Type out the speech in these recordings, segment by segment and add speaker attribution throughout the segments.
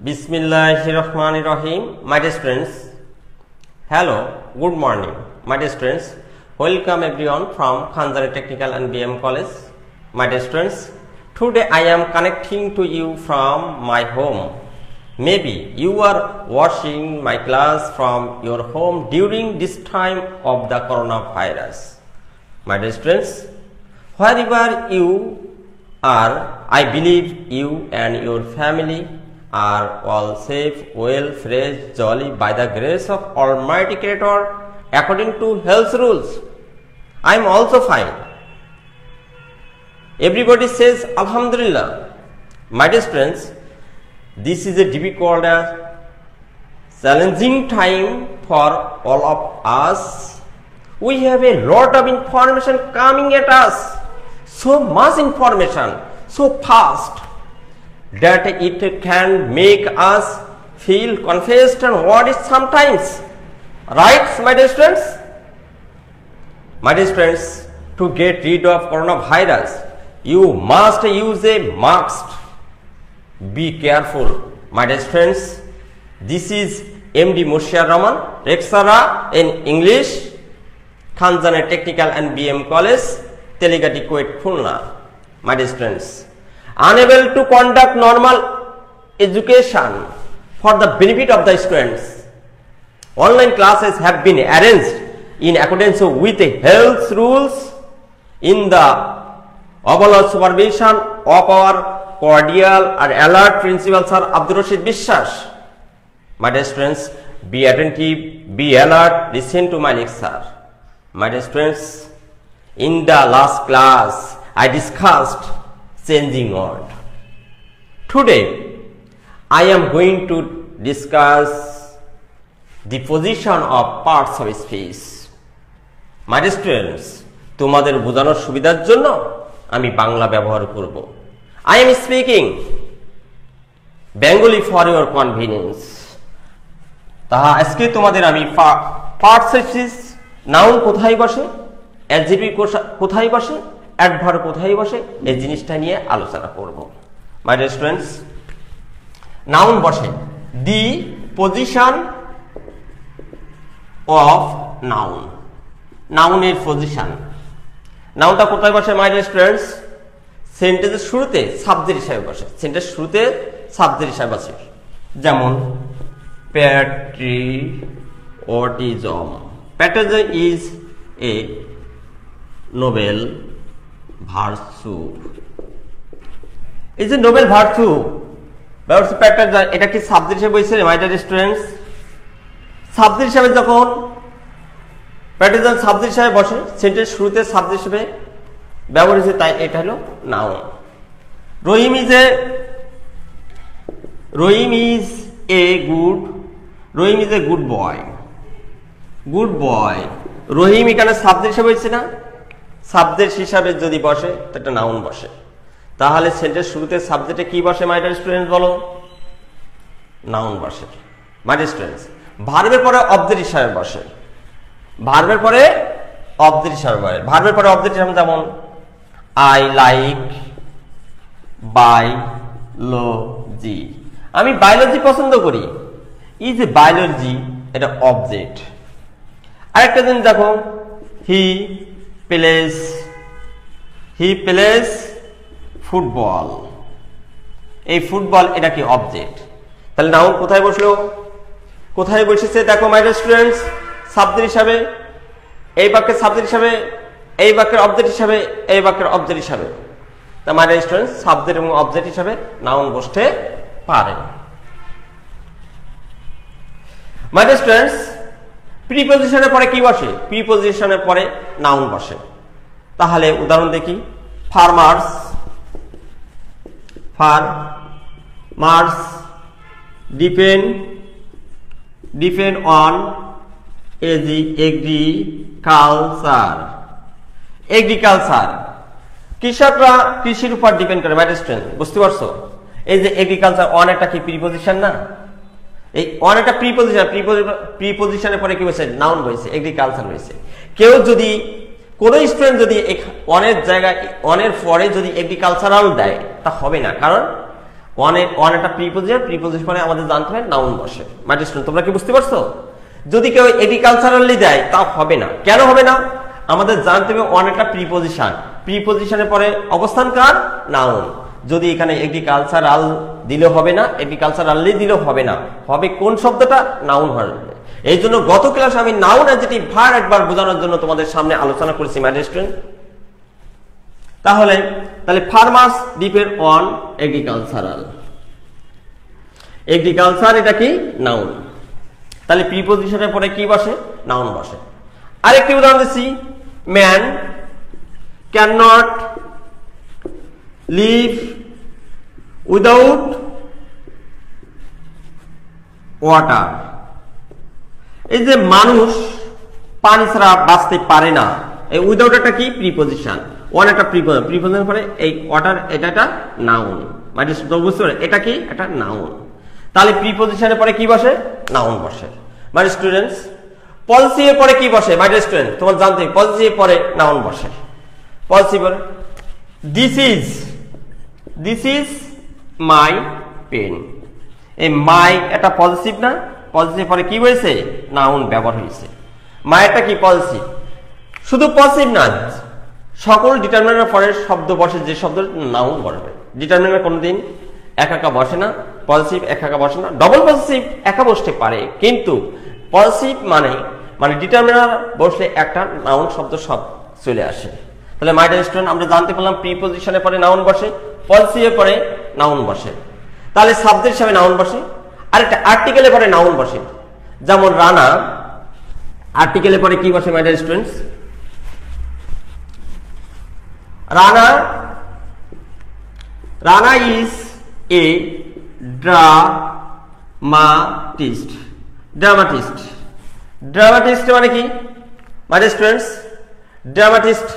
Speaker 1: Bismillahirrahmanirrahim. My dear students, hello, good morning. My dear students, welcome everyone from Khanzari Technical and BM College. My dear students, today I am connecting to you from my home. Maybe you are watching my class from your home during this time of the coronavirus. My dear students, wherever you are, I believe you and your family are all safe, well, fresh, jolly by the grace of Almighty Creator according to health rules. I am also fine. Everybody says Alhamdulillah. My dear friends, this is a difficult and challenging time for all of us. We have a lot of information coming at us. So much information, so fast, that it can make us feel confused and worried sometimes. Right, my dear students? My dear students, to get rid of coronavirus, you must use a mask. Be careful, my dear friends. This is MD Murshid Rahman, lecturer in English, Khanzari Technical and BM College, Teligati, Kuwait, Khulna. My dear friends, unable to conduct normal education for the benefit of the students, online classes have been arranged in accordance with the health rules in the overall supervision of our cordial and alert principal Sir Abdul Rashid Biswas. My dear students, be attentive, be alert, listen to my lecture. My dear students, in the last class I discussed changing world. Today I am going to discuss the position of parts of speech. My dear students, তোমাদের বোঝানোর সুবিধার জন্য আমি বাংলা ব্যবহার করব। I am speaking Bengali for your convenience. তাহা আজকে তোমাদের আমি পার্টস অফ স্পিচ, নাউন কোথায় বসে, অ্যাডজেক্টিভ কোথায় বসে, অ্যাডভার্ব কোথায় বসে, এই জিনিসটা নিয়ে আলোচনা করব। মাই ডিয়ার স্টুডেন্টস, নাউন বসে দি পজিশন অফ নাউন, নাউনের পজিশন। নাউনটা কোথায় বসে মাই ডিয়ার স্টুডেন্টস? সেন্টেন্সের শুরুতে সাবজেক্ট হিসাবে বসে। সেন্টেন্সের শুরুতে সাবজেক্ট হিসাবে বসে। যেমন প্যাট্রিওটিজম। প্যাট্রিওটিজম ইজ এ নোবেল ভার্চু। এই যে নোবেল ভার্চু, এটা কি সাবজেক্ট হিসেবে বলছে মাই ডিয়ার স্টুডেন্টস? সাবজেক্ট হিসাবে যখন প্যাট্রিওটিজম সাবজেক্ট হিসাবে বসে, সেন্টেন্স শুরুতে সাবজেক্ট হিসেবে ব্যবহার হয়েছে, তাই এটা হলো noun. Rahim is a good boy. Good boy, Rahim এখানে সাবজেক্ট হিসেবে হয়েছে না? সাবজেক্ট হিসাবে যদি বসে তো একটা নাউন বসে। তাহলে সেন্টেন্স শুরুতে সাবজেক্টে কি বসে মাই ডিয়ার স্টুডেন্টস বলো? নাউন বসে। মাই ডিয়ার স্টুডেন্টস, ভার্বের পরে অবজেক্ট হিসাবে বসে। ভার্বের পরে অবজেক্ট হিসাবে বসে। ভার্বের পরে অবজেক্ট হিসাবে যেমন আই লাইক বায়োলজি। আমি বায়োলজি পছন্দ করি। এই যে বায়োলজি, এটা অবজেক্ট। আরেকটা জিনিস দেখো, হি প্লেস ফুটবল। এই ফুটবল, এটা কি অবজেক্ট। তাহলে নাউন কোথায় বসলো? কোথায় বসেছে দেখো মাই ডিয়ার স্টুডেন্টস? সাবজেক্ট হিসাবে। এই বাক্যের সাবজেক্ট হিসাবে, এই বাক্যের অবজেক্ট হিসাবে, এই বাক্যের অবজেক্ট হিসাবে। তা মাই ডিয়ার স্টুডেন্টস, সাবজেক্ট এবং অবজেক্ট হিসাবে নাউন বসতে পারে। মাই ডিয়ার স্টুডেন্টস, প্রিপজিশনের পরে কি বসে? প্রিপজিশনের পরে নাউন বসে। তাহলে উদাহরণ দেখি, ফার্মার্স ডিপেন্ড অন এগ্রিকালচার। কৃষকরা কৃষির উপর ডিপেন্ড করে। মাই ডিয়ার স্টুডেন্ট, বুঝতে পারছো? এই যে এগ্রিকালচার, অন একটা কি প্রিপজিশন না? এই অন একটা প্রিপজিশনের পরে কি বলছে? নাউন বলছে, এগ্রিকালচার বলছে। কেউ যদি, কোন স্টুডেন্ট যদি অনের জায়গায়, অনের পরে যদি এগ্রিকালচারাল দেয়, তা হবে না। কারণ ওয়ান একটা প্রিপোজিশন, প্রিপোজিশন পরে আমাদের জানতে হবে নাউন বসে। মাই ডিয়ার স্টুডেন্ট, তোমরা কি বুঝতে পারছো? যদি কেউ এগ্রিকালচারালি দেয় তা হবে না। কেন হবে না? আমাদের জানতে হবে ওয়ান একটা প্রিপোজিশন, প্রিপোজিশনের পরে অবস্থান কার? নাউন। যদি এখানে এগ্রিকালচারাল দিলে হবে না, এগ্রিকালচারালি দিলেও হবে না, হবে কোন শব্দটা? নাউন হবে। এই জন্য গত ক্লাসে আমি নাউন অ্যাডজেক্টিভ ভার্ব একবার বোঝানোর জন্য তোমাদের সামনে আলোচনা করেছি মাই ডিয়ার স্টুডেন্ট। তাহলে farmers depend on agricultural, agriculture এটা কি? নাউন। তাহলে প্রিপোজিশনের পরে কি বসে? নাউন বসে। আরেকটি উদাহরণ দিচ্ছি, man can not live without water. এই যে মানুষ পানি ছাড়া বাঁচতে পারে না, এই উইদাউট একটা কি? প্রিপোজিশন। ওয়ান একটা প্রিপোজিশন পরে এই ওয়াটার, এটা একটা নাউন। মানে বুঝতে পারে এটা কি? একটা নাউন। তাহলে প্রিপোজিশনের পরে কি বসে? নাউন বসে। মাই স্টুডেন্টস, পলিসি এর পরে কি বসে? মাই স্টুডেন্ট, তোমার জানতে হবে পলিসি এর পরে নাউন বসে। পলিসি পরে দিস ইজ মাই পেন। এই মাই একটা পজিটিভ না? পজিটিভ পরে কি হয়েছে? নাউন ব্যবহার হয়েছে। মাই একটা কি? পজিটিভ। শুধু পজিটিভ না, সকল ডিটারমিনার পরে শব্দ বসে, যে শব্দ নাউন বসবে। ডিটারমিনার কোনদিন একা বসে না, পজিটিভ একা বসে না, ডবল পজিটিভ একা বসতে পারে, কিন্তু পজিটিভ মানে ডিটারমিনার বসলে একটা নাউন শব্দ সব চলে আসে। তাহলে মাই ডিয়ার স্টুডেন্ট, আমরা জানতে পারলাম প্রিপোজিশনের পরে নাউন বসে, পজিটিভের পরে নাউন বসে। তাহলে সাবজেক্ট হিসাবে নাউন বসে। আর একটা আর্টিকেলের পরে নাউন বসে, যেমন রানা, আর্টিকেলের পরে কি বসে মাই dear students? Rana is a dramatist. Dramatist মানে কি মাই ডিয়ার স্টুডেন্টস? ড্রামাটিস্ট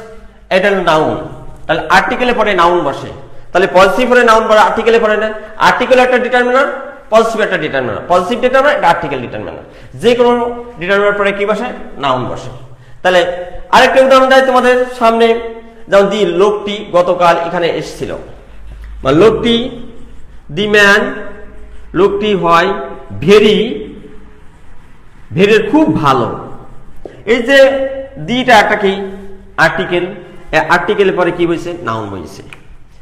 Speaker 1: এটা নাউন। তাহলে আর্টিকেলের পরে নাউন বসে। তাহলে পজিটিভ পরে নাউন বসে, আর্টিকেলের পরে না। আর্টিকেল একটা ডিটারমিনার, পজিটিভ একটা ডিটারমিনার, পজিটিভ ডিটারমিনার, এটা আর্টিকেল ডিটারমিনার। যে কোনো ডিটারমিনার পরে কি বসে? নাউন বসে। তাহলে আরেকটা উদাহরণ দেয় তোমাদের সামনে, যেমন দি লোকটি গতকাল এখানে এসেছিল। লোকটি, দি ম্যান, লোকটি হয় ভেরি খুব ভালো। এই যে দিটা একটা কি? আর্টিকেল। আর্টিকেলের পরে কি বসে? নাউন বসে।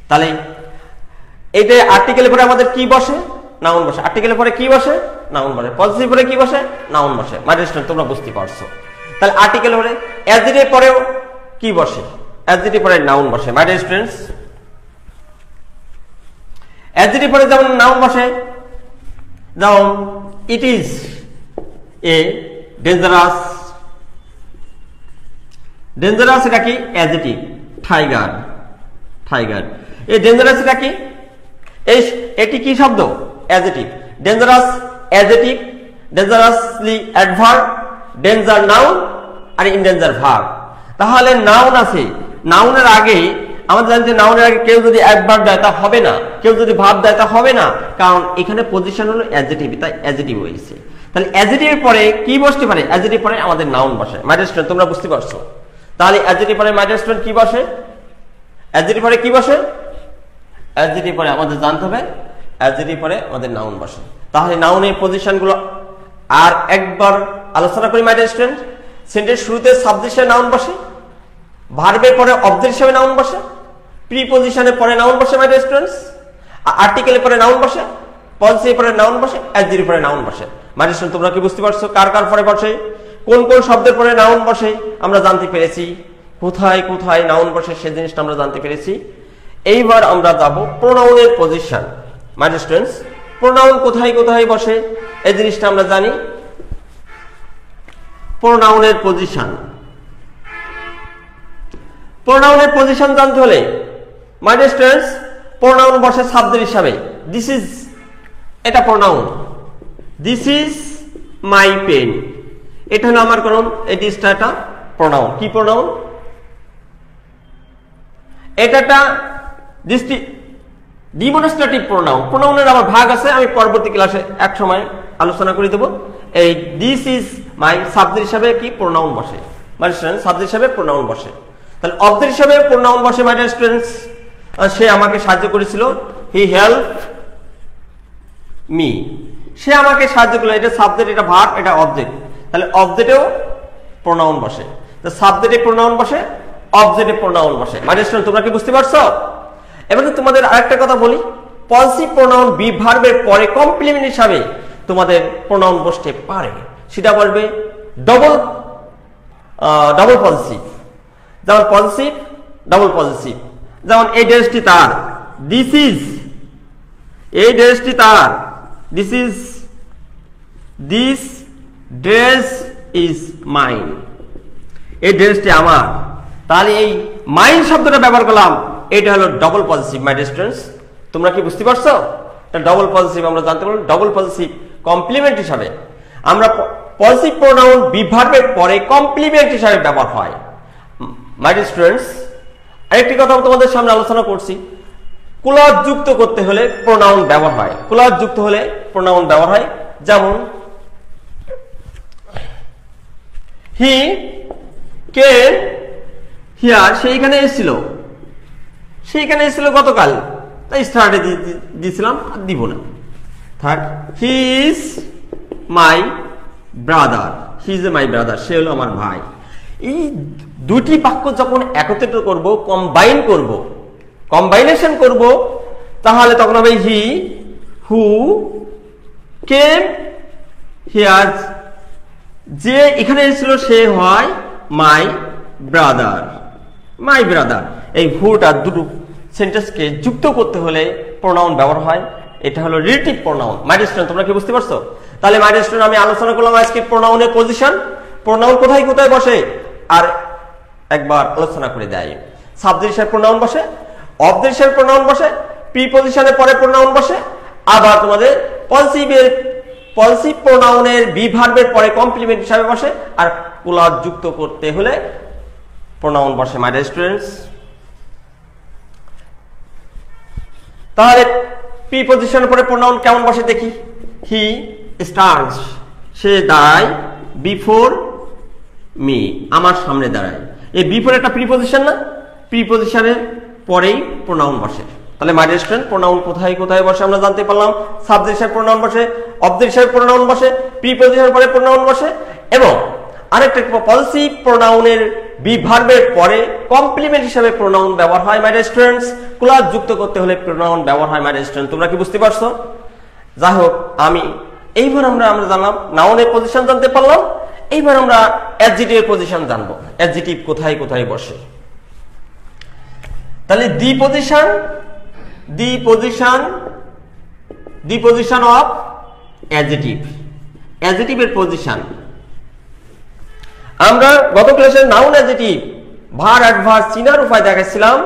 Speaker 1: তাহলে এই যে আর্টিকেলের পরে আমাদের কি বসে? নাউন বসে। আর্টিকেলের পরে কি বসে? নাউন বসে। পজিটিভ পরে কি বসে? নাউন বসে। মাই ডিয়ার স্টুডেন্ট, তোমরা বুঝতে পারছো। তাহলে আর্টিকেলের পরে অ্যাডজেক্টিভ পরেও কি বসে? অ্যাডজেক্টিভ পরে নাউন বসে। মাই ডিয়ার স্টুডেন্টস, অ্যাডজেক্টিভ পরে যেমন নাউন বসে, যেমন it is a dangerous. Dangerous এটা কি? অ্যাডজেক্টিভ। টাইগার, এই ডেঞ্জারাস এটা কি? এটি কি শব্দ? Adjective. Dangerous adjective, dangerously adverb, danger noun, আর ইনডেঞ্জার ভার্ব। তাহলে নাউন আছে, নাউনের আগে আমাদের জানতে, নাউনের আগে কেউ যদি অ্যাডভার্ব দেয় তা হবে না, কেউ যদি ভার্ব দেয় তা হবে না, কারণ এখানে পজিশন হলো অ্যাডজেক্টিভ, তাই অ্যাডজেক্টিভ হয়েছে। তাহলে অ্যাডজেক্টিভের পরে কি বসতে পারে? অ্যাডজেক্টিভ পরে আমাদের নাউন বসে। মাই ডিয়ার স্টুডেন্ট, তোমরা বুঝতে পারছো। তাহলে অ্যাডজেক্টিভ পরে মাই ডিয়ার স্টুডেন্ট কি বসে? অ্যাডজেক্টিভ পরে কি বসে? অ্যাডজেক্টিভ পরে আমাদের জানতে হবে, অ্যাডজেক্টিভ পরে আমাদের নাউন বসে। তাহলে নাউনের পজিশনগুলো আর একবার আলোচনা করি মাই ডিয়ার স্টুডেন্ট। সেন্টেন্স শুরুতে সাবজেক্ট হিসেবে নাউন বসে, ভার্বের পরে অবজেক্ট হিসেবে নাউন বসে, প্রিপোজিশনের পরে নাউন বসে মাই ডিয়ার স্টুডেন্টস, আর্টিকেলের পরে নাউন বসে, পজিটিভের পরে নাউন বসে, অ্যাডজেক্টিভ পরে নাউন বসে। মাই ডিয়ার স্টুডেন্ট, তোমরা কি বুঝতে পারছো কার কার পরে বসে, কোন কোন শব্দের পরে নাউন বসে আমরা জানতে পেরেছি, কোথায় কোথায় নাউন বসে সেই জিনিসটা আমরা জানতে পেরেছি। এইবার আমরা যাব প্রোনাউনের position. My dear students, pronoun কোথায় কোথায় বসে এই জিনিসটা আমরা জানি। প্রোনাউনের পজিশন, প্রোনাউনের পজিশন জানতে হলে মাই ডিয়ার স্টুডেন্টস, প্রোনাউন বসে সাবজেক্ট হিসাবে। দিস ইজ, এটা pronoun. This is my pen, এটা হলো আমার প্রোনাউন। এই দিসটা একটা প্রোনাউন। কি প্রোনাউন? এটা একটা ডিমনস্ট্রেটিভ প্রোনাউন। প্রোনাউনের আবার ভাগ আছে, আমি পরবর্তী ক্লাসে এক সময় আলোচনা করে দেব। এই দিস ইজ মাই সাবজেক্ট হিসাবে কি প্রোনাউন বসে, মাই স্টুডেন্টস, সাবজেক্ট হিসাবে প্রোনাউন বসে। তাহলে অবজেক্ট হিসাবে প্রোনাউন বসে মাই ডিয়ার স্টুডেন্টস। সে আমাকে সাহায্য করেছিল, হি হেল্প মি, সে আমাকে সাহায্য করলো। এটা সাবজেক্ট, এটা ভার্ব, এটা অবজেক্ট। তাহলে অবজেক্টেও প্রোনাউন বসে, তো সাবজেক্টে প্রোনাউন বসে, অবজেক্টে প্রোনাউন বসে। মাই ডিয়ার স্টুডেন্ট, তোমরা কি বুঝতে পারছো? এবারে তোমাদের আরেকটা কথা বলি, পজিটিভ প্রোনাউন বি ভার্বের পরে কমপ্লিমেন্ট হিসাবে তোমাদের প্রোনাউন বসতে পারে, সেটা বলবে ডবল পজিটিভ। যেমন পজিটিভ, ডবল পজিটিভ। যেমন এই ড্রেসটি তার, দিস ইজ, এই ড্রেসটি তার, this is, this dress is mine, এই ড্রেসটি আমার। তাহলে এই মাইন শব্দটা ব্যবহার করলাম, এটা হলো ডবল পজিটিভ। মাই ডিয়ার স্টুডেন্টস, তোমরা কি বুঝতে পারছো? ডবল পজিটিভ আমরা জানতে পারলাম, ডবল পজিটিভ কমপ্লিমেন্ট হিসাবে। আমরা পজিটিভ প্রোনাউন বি ভার্বের পরে কমপ্লিমেন্ট হিসাবে ব্যবহার হয়। মাই ডিয়ার স্টুডেন্টস, আরেকটি কথা তোমাদের সামনে আলোচনা করছি, ক্লজ যুক্ত করতে হলে প্রোনাউন ব্যবহার হয়। ক্লজ যুক্ত হলে প্রোনাউন ব্যবহার হয়। যেমন হি কেম হিয়ার, সেইখানে এসেছিল, সেইখানে এসেছিল গতকাল, তাই স্টার্টে দিয়েছিলাম, আর দিব না। Third, he is my brother, he is my brother, সে হলো আমার ভাই। এই দুটি বাক্য যখন একত্রিত করব, কম্বাইন করব, কম্বাইনেশন করব, তাহলে তখন হবে হি হু কেম হিয়ার, যে এখানে এসেছিল সে হয় মাই ব্রাদার, মাই ব্রাদার। এই হুটা দুটো সেন্টেন্সকে যুক্ত করতে হলে প্রোনাউন ব্যবহার হয়, এটা হলো রিলেটিভ প্রোনাউন। মাই ডিয়ার স্টুডেন্ট, তোমরা কি বুঝতে পারছো? তাহলে মাই ডিয়ার স্টুডেন্ট, আমি আলোচনা করলাম আজকে প্রোনাউনের পজিশন, প্রোনাউন কোথায় কোথায় বসে, আর একবার আলোচনা করে দেয়। সাবজেক্ট হিসেবে প্রোনাউন বসে, অবজেক্ট হিসেবে প্রোনাউন বসে, প্রিপজিশনের পরে প্রোনাউন বসে, আবার তোমাদের পজিটিভ প্রোনাউনের বি ভার্বের পরে কমপ্লিমেন্ট হিসাবে বসে, আর ক্লজ যুক্ত করতে হলে প্রোনাউন বসে। মাই ডিয়ার স্টুডেন্টস, তাহলে প্রিপজিশনের পরে প্রোনাউন কেমন বসে দেখি। হি স্ট্যান্ডস, সে দাঁড়ায়, বিফোর মি, আমার সামনে দাঁড়ায়। এই বিফোর একটা প্রিপজিশন না, প্রিপজিশনের পরেই প্রোনাউন বসে। তাহলে মাই ডিয়ার স্টুডেন্ট, প্রোনাউন কোথায় কোথায় বসে আমরা জানতে পারলাম। সাবজেক্ট হিসেবে প্রোনাউন বসে, অবজেক্ট হিসেবে প্রোনাউন বসে, প্রিপজিশনের পরে প্রোনাউন বসে, এবং আরেকটা পজিটিভ প্রোনাউনের বি ভার্বের পরে কমপ্লিমেন্ট হিসেবে প্রোনাউন ব্যবহার হয়। মাই ডিয়ার স্টুডেন্টস, ক্লজ যুক্ত করতে হলে প্রোনাউন ব্যবহার হয়। মাই ডিয়ার স্টুডেন্ট, তোমরা কি বুঝতে পারছো? যাই হোক, আমি এইবার আমরা জানলাম নাউনের পজিশন জানতে পারলাম। এইবার আমরা অ্যাডজেক্টিভের পজিশন জানবো, অ্যাডজেক্টিভ কোথায় কোথায় বসে। তাহলে দি পজিশন অফ অ্যাডজেক্টিভ, অ্যাডজেক্টিভের পজিশন। আমরা গত ক্লাসে নাউন, অ্যাডজেক্টিভ, ভার, অ্যাডভার্ব চিনার উপায় দেখাচ্ছিলাম।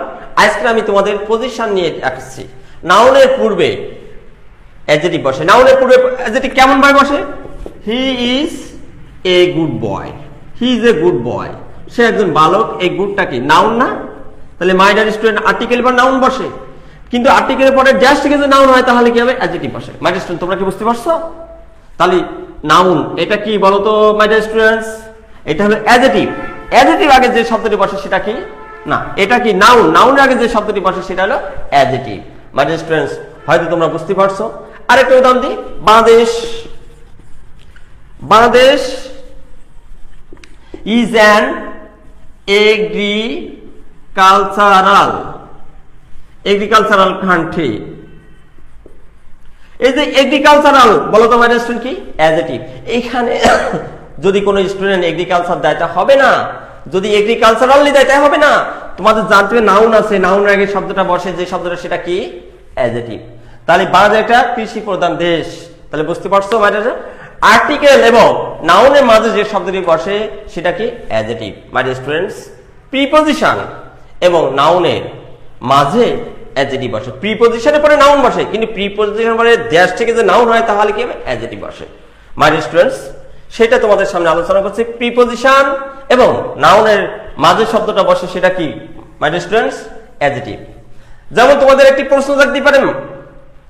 Speaker 1: আজকে আমি তোমাদের পজিশন নিয়ে আসছি। নাউনের পূর্বে অ্যাডজেক্টিভ বসে। নাউনের পূর্বে অ্যাডজেক্টিভ কেমন ভাবে বসে? He is a good boy, he is a good boy, সে একজন বালক। এই গুডটা কি নাউন না? তাহলে মাই ডিয়ার স্টুডেন্ট, আর্টিকেল বা নাউন বসে, কিন্তু আর্টিকেলের পরে ড্যাশ থেকে যদি নাউন হয় তাহলে কি হবে? অ্যাডজেক্টিভ বসে। মাই ডিয়ার স্টুডেন্ট, তোমরা কি বুঝতে পারছো? তাহলে নাউন এটা কি বলতো মাই ডিয়ার স্টুডেন্টস? এটা হলো অ্যাডজেক্টিভ। অ্যাডজেক্টিভ আগে যে শব্দটি বসে সেটা কি? না, এটা কি নাউন। নাউনের আগে যে শব্দটি বসে সেটা হলো অ্যাডজেক্টিভ। মাই ডিয়ার স্টুডেন্টস, হয়তো তোমরা বুঝতে পারছো। আরেকটা উদাহরণ দিই, Bangladesh is an agricultural country। এই যে এগ্রিকালচারাল বলো তো মাই স্টুডেন্ট কি? অ্যাডজেক্টিভ। এখানে যদি কোনো স্টুডেন্ট এগ্রিকালচার দেয় তা হবে না, যদি এগ্রিকালচারালি দেয় তাই হবে না। তোমাদের জানতে হবে নাউন আছে, নাউনের আগে শব্দটা বসে, যে শব্দটা সেটা কি? অ্যাডজেক্টিভ। তাহলে বাংলাদেশ একটা কৃষি প্রধান দেশ। তাহলে বুঝতে পারছো মাই ডিয়ার? আর্টিকেল এবং নাউনের মাঝে যে শব্দটি বসে সেটা কি? অ্যাডজেক্টিভ। মাই ডিয়ার স্টুডেন্টস, প্রিপজিশন এবং নাউনের মাঝে অ্যাডজেক্টিভ বসে। প্রিপজিশনের পরে নাউন বসে, কিন্তু প্রিপজিশনের পরে ড্যাশ থেকে যে নাউন হয় তাহলে কি হবে? অ্যাডজেক্টিভ বসে। মাই ডিয়ার স্টুডেন্টস, সেটা তোমাদের সামনে আলোচনা করছি। প্রিপজিশন এবং নাউনের মাঝে শব্দটা বসে সেটা কি মাই ডিয়ার স্টুডেন্টস? অ্যাডজেক্টিভ। যেমন তোমাদের একটি প্রশ্ন থাকতে পারে,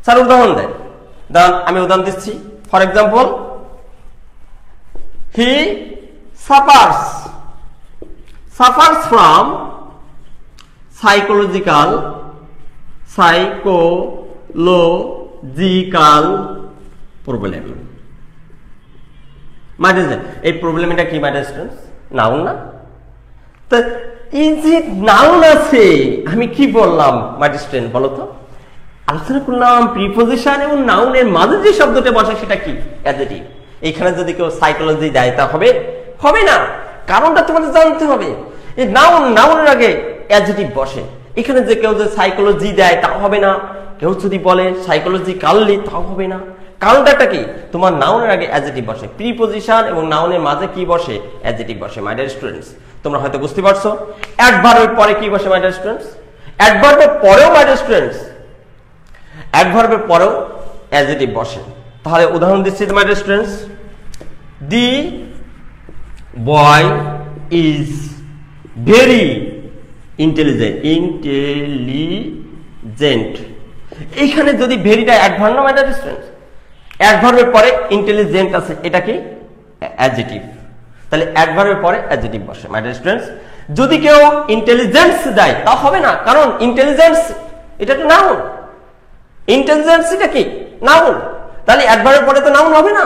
Speaker 1: স্যার উদাহরণ দেয়, আমি উদাহরণ দিচ্ছি। For example, he suffers from psychological problem. My dear, এই প্রবলেম এটা কি মাই ডিয়ার স্টুডেন্টস? নাউন না? তো এই যে নাউন আছে, আমি কি বললাম মাই ডিয়ার স্টুডেন্ট বলো তো? আলোচনা করলাম প্রিপজিশন এবং নাউনের মাঝে যে শব্দটা বসে সেটা কি? অ্যাডজেক্টিভ। এখানে যদি কেউ সাইকোলজি দেয় তা হবে? হবে না। কারণটা তোমাদের জানতে হবে। এই নাউনের আগে অ্যাডজেক্টিভ বসে। এখানে যে কেউ যে সাইকোলজি দেয় তাও হবে না, কেউ যদি বলে সাইকোলজিক্যালি তাও হবে না। কারণটা কি? তোমার নাউনের আগে অ্যাডজেক্টিভ বসে, প্রিপজিশন এবং নাউনের মাঝে কি বসে? অ্যাডজেক্টিভ বসে। মাই ডিয়ার স্টুডেন্টস, তোমরা হয়তো বুঝতে পারছো। অ্যাডভার্বের পরে কি বসে মাই ডিয়ার স্টুডেন্টস? অ্যাডভার্বের পরেও মাই ডিয়ার স্টুডেন্টস, অ্যাডভার্বের পরেও অ্যাডজেক্টিভ বসে। তাহলে উদাহরণ দিচ্ছি মাই dear students, the boy is very intelligent. এইখানে যদি ভেরিটা অ্যাডভার্ব না মাই ডিয়ার স্টুডেন্টস, অ্যাডভার্বের পরে ইন্টেলিজেন্ট আছে, এটা কি? অ্যাডজেক্টিভ। তাহলে অ্যাডভার্বের পরে অ্যাডজেক্টিভ বসে মাই ডিয়ার স্টুডেন্টস। যদি কেউ ইন্টেলিজেন্স দেয় তা হবে না, কারণ ইন্টেলিজেন্স এটা তো নাউন। ইন্টেলিজেন্স এটা কি? নাউন। তাহলে অ্যাডভার্বের পরে তো নাউন হবে না।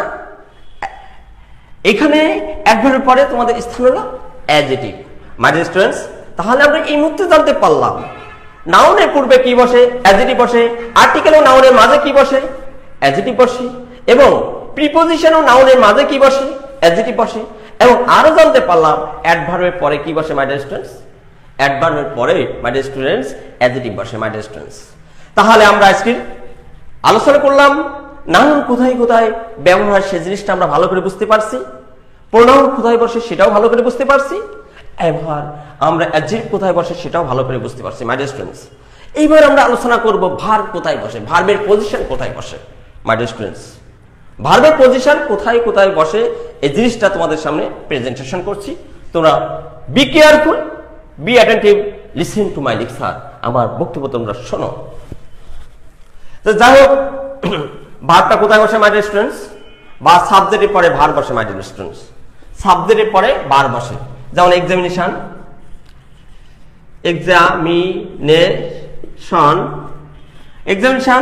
Speaker 1: এখানে অ্যাডভার্বের পরে তোমাদের স্থান হলো অ্যাডজেক্টিভ মাই ডিয়ার স্টুডেন্টস। তাহলে আমরা এই মুহূর্তে জানতে পারলাম নাউনের পূর্বে কি বসে? অ্যাডজেক্টিভ বসে। আর্টিকেল ও নাউনের মাঝে কি বসে? অ্যাডজেক্টিভ বসে। এবং প্রিপজিশন ও নাউনের মাঝে কি বসে? অ্যাডজেক্টিভ বসে। এবং আরো জানতে পারলাম অ্যাডভার্বের পরে কি বসে মাই ডিয়ার স্টুডেন্টস? অ্যাডভার্বের পরে মাই ডিয়ার স্টুডেন্টস অ্যাডজেক্টিভ বসে মাই ডিয়ার স্টুডেন্টস। তাহলে আমরা আজকে আলোচনা করলাম নাউন কোথায় কোথায় ব্যবহার, সে জিনিসটা আমরা ভালো করে বুঝতে পারছি। প্রোনাউন কোথায় বসে সেটাও ভালো করে বুঝতে পারছি। এবার আমরা অ্যাডজেক্টিভ কোথায় বসে সেটাও ভালো করে বুঝতে পারছি মাই ডিয়ার স্টুডেন্টস। এইবার আমরা আলোচনা করব ভার্ব কোথায় বসে, ভার্বের পজিশন কোথায় বসে মাই ডিয়ার স্টুডেন্টস। ভার্বের পজিশন কোথায় কোথায় বসে এই জিনিসটা তোমাদের সামনে প্রেজেন্টেশন করছি। তোমরা be careful, be attentive, listen to my lecture. আমার বক্তব্য তোমরা শোনো। তো যাই হোক, ভার্বটা কোথায় বসে মাই ডিয়ার স্টুডেন্টস? বা সাবজেক্টের পরে ভার্ব বসে মাই ডিয়ার স্টুডেন্টস। সাবজেক্টের পরে ভার্ব বসে। যেমন এক্সামিনেশন, এক্সামিনেশন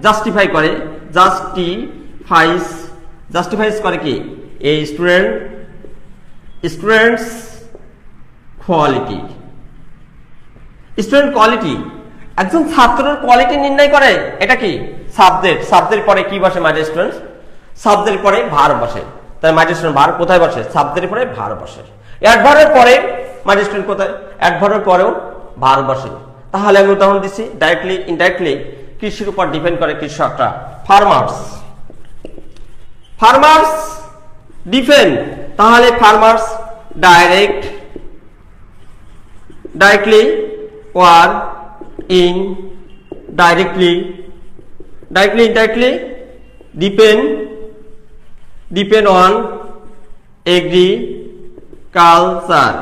Speaker 1: জাস্টিফাই করে, জাস্টিফাইস করে কি? এ স্টুডেন্টস কোয়ালিটি। স্টুডেন্ট কোয়ালিটি, একজন ছাত্রের কোয়ালিটি নির্ণয় করে। এটা কি? সাবজেক্ট। সাবজেক্টের পরে কি বসে মাই ডিয়ার স্টুডেন্টস? সাবজেক্টের পরে ভার্ব বসে। তাই মাই ডিয়ার স্টুডেন্ট ভার্ব কোথায় বসে? সাবজেক্টের পরে ভার্ব বসে। অ্যাডভার্বের পরে মাই ডিয়ার স্টুডেন্ট কোথায়? অ্যাডভার্বের পরেও ভার্ব বসে। তাহলে আমি উদাহরণ দিচ্ছি, ডাইরেক্টলি ইনডাইরেক্টলি কৃষির উপর ডিপেন্ড করে কৃষকরা। Farmers depend. তাহলে farmers directly or indirectly depend on agriculture.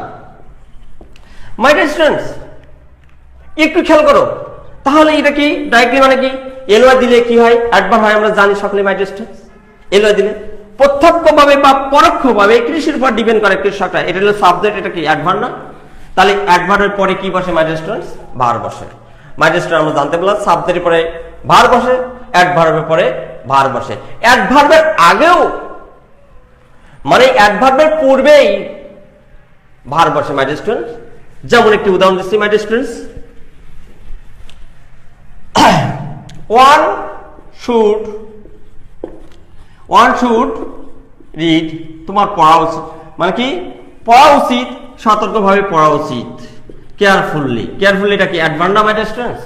Speaker 1: My dear students, একটু খেয়াল করো। তাহলে এটা কি? ডাইরেক্টলি মানে কি? এলওয়াই দিলে কি হয়? অ্যাডভার্ব হয়, আমরা জানি সকলে মাই ডিয়ার স্টুডেন্টস। এলওয়াই দিলে প্রত্যক্ষভাবে বা পরোক্ষভাবে কৃষির উপর ডিপেন্ড করে কৃষকরা। এটা হলো সাবজেক্ট, এটা কি? অ্যাডভার্ব না? তাহলে অ্যাডভার্বের পরে কি বসে মাই ডিয়ার স্টুডেন্টস? ভার্ব বসে। মাই ডিয়ার স্টুডেন্ট, আমরা জানতে পারলাম সাবজেক্টের পরে ভার্ব বসে, অ্যাডভার্বের পরে ভার্ব বসে। অ্যাডভার্বের আগেও মানে অ্যাডভার্বের পূর্বেই ভার্ব বসে মাই ডিয়ার স্টুডেন্টস। যেমন একটি উদাহরণ দিচ্ছি মাই dear students, one should read, তোমার পড়া উচিত। মানে কি? পড়া উচিত, সতর্কভাবে পড়া উচিত। কেয়ারফুলি এটা কি? অ্যাডভার্ব না মাই ডিয়ার স্টুডেন্টস?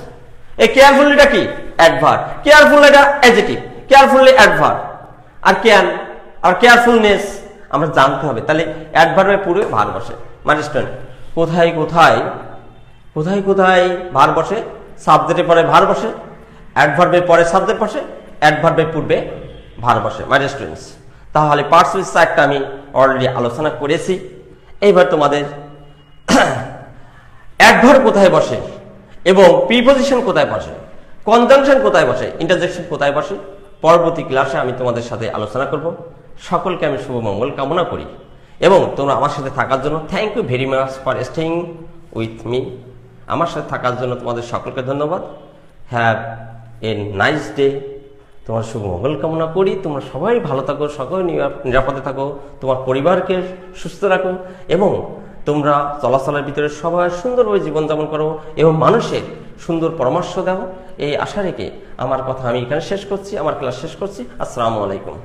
Speaker 1: এই কেয়ারফুলিটা কি? অ্যাডভার্ব। কেয়ারফুল এটা অ্যাডজেক্টিভ, কেয়ারফুলি অ্যাডভার্ব। আর কেয়ারফুলনেস আমরা জানতে হবে। তাহলে অ্যাডভার্বের পূর্বে ভার্ব বসে মাই ডিয়ার স্টুডেন্ট। কোথায় কোথায় ভার্ব বসে? সাবজেক্টের পরে ভার্ব বসে, অ্যাডভার্বের পরে সাবজেক্ট বসে, অ্যাডভার্বের পূর্বে ভার্ব বসে মাই ডিয়ার স্টুডেন্টস। তাহলে পার্টস উইথ একটা আমি অলরেডি আলোচনা করেছি। এইবার তোমাদের অ্যাডভার্ব কোথায় বসে এবং প্রিপজিশন কোথায় বসে, কনজাংশন কোথায় বসে, ইন্টারজেকশন কোথায় বসে, পরবর্তী ক্লাসে আমি তোমাদের সাথে আলোচনা করব। সকলকে আমি শুভ মঙ্গল কামনা করি এবং তোমরা আমার সাথে থাকার জন্য thank you very much for staying with me. আমার সাথে থাকার জন্য তোমাদের সকলকে ধন্যবাদ। Have a nice day. তোমার শুভ মঙ্গল কামনা করি। তোমরা সবাই ভালো থাকো, সকলে নিরাপদে থাকো, তোমার পরিবারকে সুস্থ রাখো এবং তোমরা চলাচলের ভিতরে সবাই সুন্দরভাবে জীবনযাপন করো এবং মানুষের সুন্দর পরামর্শ দাও, এই আশা রেখে আমার কথা আমি এখানে শেষ করছি, আমার ক্লাস শেষ করছি। আসসালামু আলাইকুম।